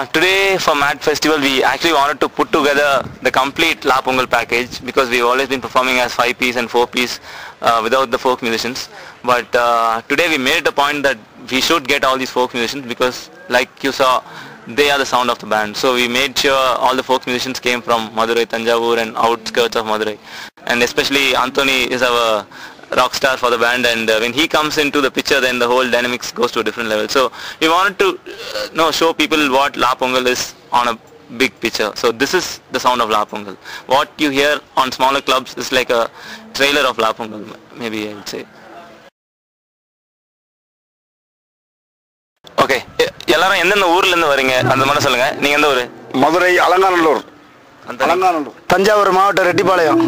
Today for Mad Festival we actually wanted to put together the complete La Pongal package because we've always been performing as 5-piece and 4-piece without the folk musicians. But today we made it a point that we should get all these folk musicians because like you saw, they are the sound of the band. So we made sure all the folk musicians came from Madurai, Tanjavur and outskirts of Madurai. And especially Anthony is our rock star for the band, and when he comes into the picture then the whole dynamics goes to a different level. So we wanted to show people what La Pongal is on a big picture. So this is the sound of La Pongal. What you hear on smaller clubs is like a trailer of La Pongal, maybe I would say. Okay, எல்லாரும் எந்தெந்த ஊர்ல இருந்து வரீங்க அந்த மாதிரி சொல்லுங்க. நீங்க எந்த ஊரு? மதுரை அலங்காநல்லூர். அலங்காநல்லூர். தஞ்சாவூர் மாவட்டம் ரெட்டிபாளையம்.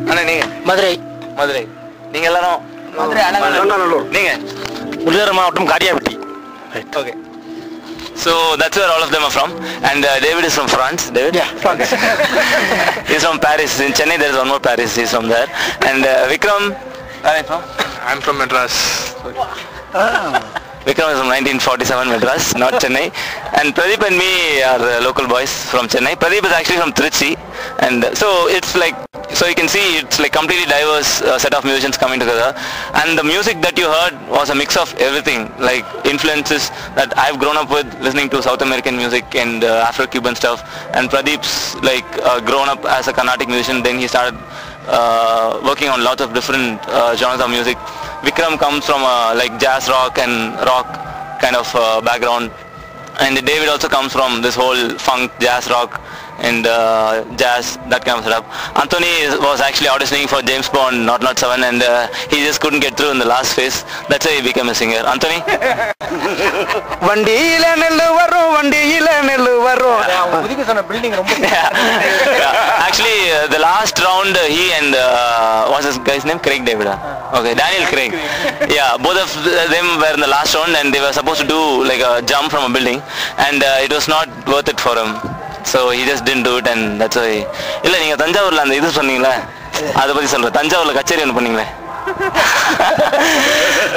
அண்ணா நீங்க? மதுரை. நீங்க எல்லாரும் மதுரை அலங்காநல்லூர். நீங்க? உள்ளூர் மாவட்டம் Kariyapatti. Okay. So that's where all of them are from, and David is from France. David? Yeah, France. He's from Paris. In Chennai there is one more Paris. He's from there. And Vikram, where are you from? I'm from Madras. Vikram is from 1947 Madras, not Chennai. And Pradeep and me are local boys from Chennai. Pradeep is actually from Trichy, and so it's like, so you can see it's like completely diverse set of musicians coming together. And the music that you heard was a mix of everything, like influences that I've grown up with, listening to South American music and Afro-Cuban stuff. And Pradeep's like grown up as a Carnatic musician, then he started working on lots of different genres of music. Vikram comes from like jazz rock and rock kind of background, and David also comes from this whole funk, jazz rock and jazz, that kind of setup. Anthony was actually auditioning for James Bond 007 and he just couldn't get through in the last phase. That's why he became a singer. Anthony? Actually the last round he and what's this guy's name? Craig David. Okay, Daniel Craig. Yeah, both of them were in the last round and they were supposed to do like a jump from a building, and it was not worth it for him. So he just didn't do it, and that's why. இல்ல நீங்க தஞ்சாவூர்ல அந்த இது சொன்னீங்களே, அத பத்தி சொல்றேன். தஞ்சாவூர்ல கச்சேரி ஒன்னு பண்ணீங்களே.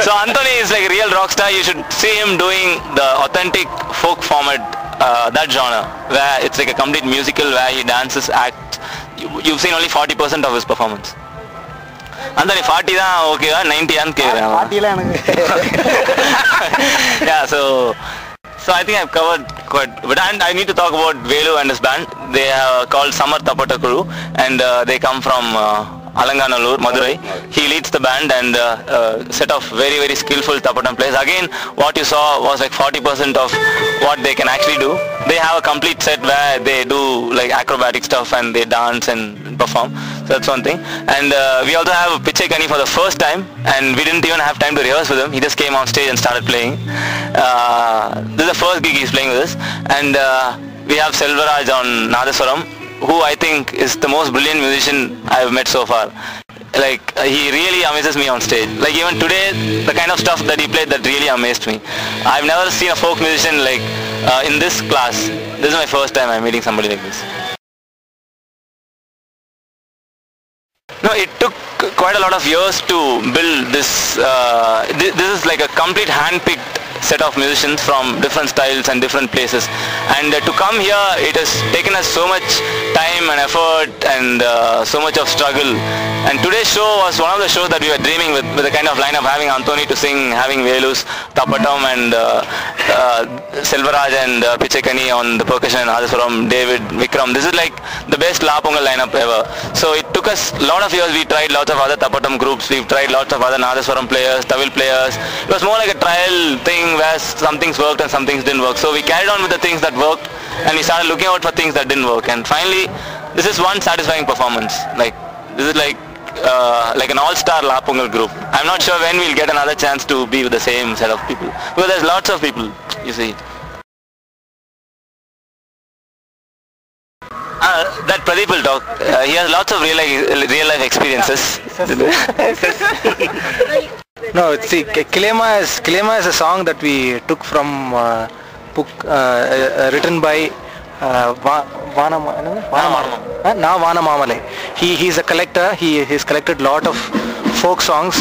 So Anthony is like a real rock star. You should see him doing the authentic folk format, that genre, where it's like a complete musical where he dances, acts. You've seen only 40% of his performance. Anthony 40 தான் ஓகேவா 90 ஆன்னு கேக்குறேன். 40 ல எனக்கு. Yeah, so I think I've covered quite, but I need to talk about Velu and his band. They are called Samar Tapata Kuru, and they come from Alanganallur, Madurai. He leads the band and set of very, very skillful Tapatam players. Again, what you saw was like 40% of what they can actually do. They have a complete set where they do like acrobatic stuff and they dance and perform. So that's one thing. And we also have Pichekani for the first time, and we didn't even have time to rehearse with him. He just came on stage and started playing. This is the first gig he's playing with us. And we have Selvaraj on Nadaswaram, who I think is the most brilliant musician I've met so far. Like he really amazes me on stage. Like even today, the kind of stuff that he played, that really amazed me. I've never seen a folk musician like in this class. This is my first time I'm meeting somebody like this. No, it took quite a lot of years to build this. This is like a complete hand-picked set of musicians from different styles and different places, and to come here it has taken us so much time and effort and so much of struggle. And today's show was one of the shows that we were dreaming with the kind of lineup, having Anthony to sing, having Velus, Tapatam and Selvaraj and Pichekani on the percussion, Adaswaram, David, Vikram. This is like the best La Pongal lineup ever. So it took us a lot of years. We tried lots of other Tapatam groups, we've tried lots of other Nadaswaram players, Tavil players. It was more like a trial thing where some things worked and some things didn't work. So we carried on with the things that worked and we started looking out for things that didn't work, and finally this is one satisfying performance. Like this is like an all-star La Pongal group. I'm not sure when we'll get another chance to be with the same set of people, because there's lots of people, you see. That Pradeep will talk. He has lots of real life experiences. No, see, Kilema is a song that we took from book written by Vana Mamale. He's a collector. He's collected lot of folk songs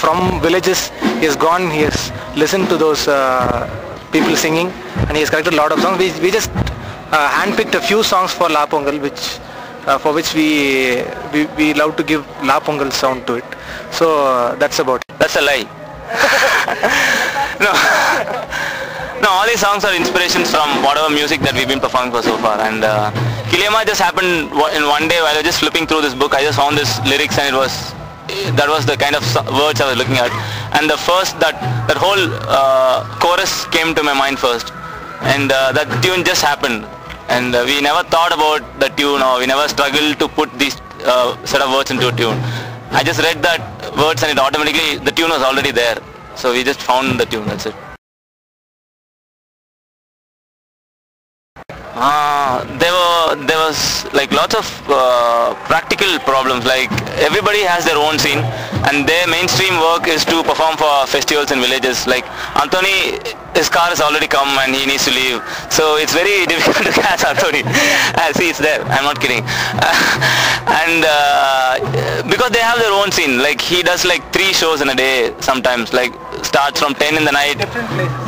from villages. He has listened to those people singing, and he has collected a lot of songs. We just handpicked a few songs for La Pongal, for which we love to give La Pongal sound to it. So that's about it. That's a lie. No. No, all these songs are inspirations from whatever music that we've been performing for so far. And Kilema just happened in one day while I was just flipping through this book. I just found this lyrics, and that was the kind of words I was looking at. And the first, that whole chorus came to my mind first. And that tune just happened. And we never thought about the tune, or we never struggled to put these set of words into a tune. I just read that words, and it automatically, the tune was already there. So we just found the tune, that's it. There was like lots of practical problems. Like everybody has their own scene, and their mainstream work is to perform for festivals in villages. Like Anthony, his car has already come and he needs to leave, so it's very difficult to catch Anthony. See, it's there, I'm not kidding. And because they have their own scene, like he does like 3 shows in a day sometimes, like starts from 10 in the night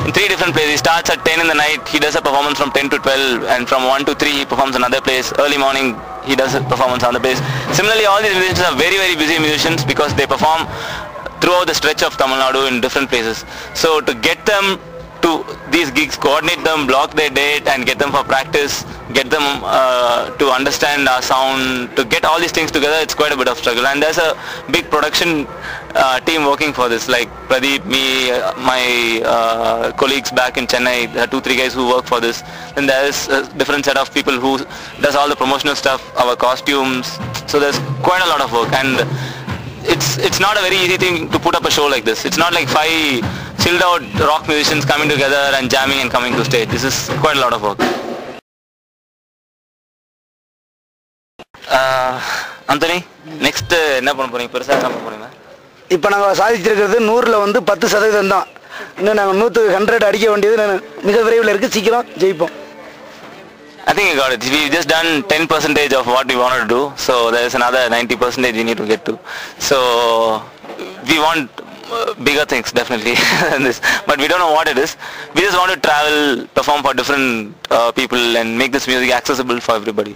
in 3 different places. He starts at 10 in the night, he does a performance from 10 to 12, and from 1 to 3 he performs another place. Early morning he does a performance on the place. Similarly, all these musicians are very, very busy musicians because they perform throughout the stretch of Tamil Nadu in different places. So to get them to these gigs, coordinate them, block their date and get them for practice, get them to understand our sound, to get all these things together, it's quite a bit of struggle. And there's a big production team working for this, like Pradeep, me, my colleagues back in Chennai. There are 2-3 guys who work for this. Then there's a different set of people who does all the promotional stuff, our costumes. So there's quite a lot of work, and it's not a very easy thing to put up a show like this. It's not like 5 chilled out rock musicians coming together and jamming and coming to stage. This is quite a lot of work. Anthony, next என்ன பண்ண போறீங்க? பெருசா என்ன பண்ண போறீங்க? இப்போ நாங்கள் சாதிச்சிருக்கிறது 100ல் வந்து 10% தான். இன்னும் நாங்கள் 100 அடிக்க வேண்டியது மிக விரைவில் இருக்குது. சீக்கிரம் ஜெயிப்போம். I think you got it. We've just done 10% of what we wanted to do, so there's another 90% we need to get to. So we want bigger things definitely than this, but we don't know what it is. We just want to travel, perform for different people and make this music accessible for everybody.